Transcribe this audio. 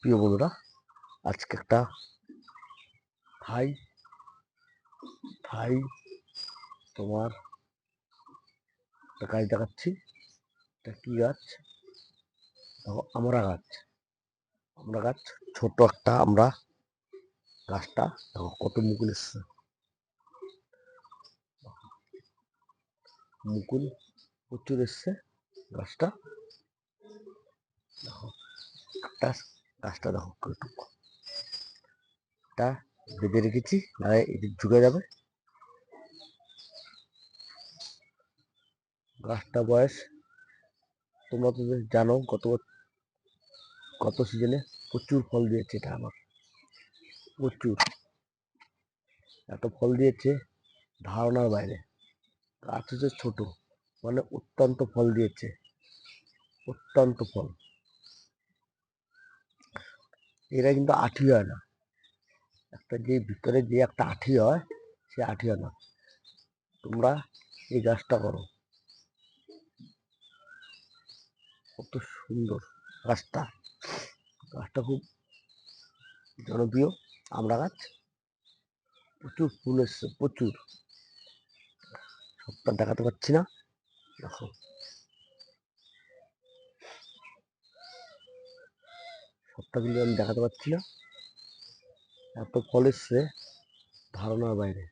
প্রিয় বন্ধুরা, আজকে একটা থাই থাই তোমার একটা গাছ দেখাচ্ছি। এটা কি গাছ? দেখো, আমরা গাছ। ছোট একটা আমরা গাছটা দেখো কত মুকুল এসছে। মুকুল প্রচুর এসছে গাছটা। দেখো একটা গাছটা দেখো কতটুকু। এটা বেঁধে রেখেছি, নাহলে এদিক ঝুঁকে যাবে। গাছটা বয়স তোমরা তো জানো, গত সিজনে প্রচুর ফল দিয়েছে। এটা আমার প্রচুর, এত ফল দিয়েছে ধারণার বাইরে। গাছ হচ্ছে ছোট, মানে অত্যন্ত ফল দিয়েছে, অত্যন্ত ফল। এরা কিন্তু আঠি হয় না, একটা যে ভিতরে যে একটা আঠি হয়, সে আঠি হয় না। তোমরা এই গাছটা করো, কত সুন্দর গাছটা। গাছটা খুব জনপ্রিয় আমরা গাছ। প্রচুর ফুল এসছে, প্রচুর। সবটা দেখাতে পারছি না, দেখো সবটা কিন্তু আমি দেখাতে পারছি না, এত ফল এসছে ধারণার বাইরে।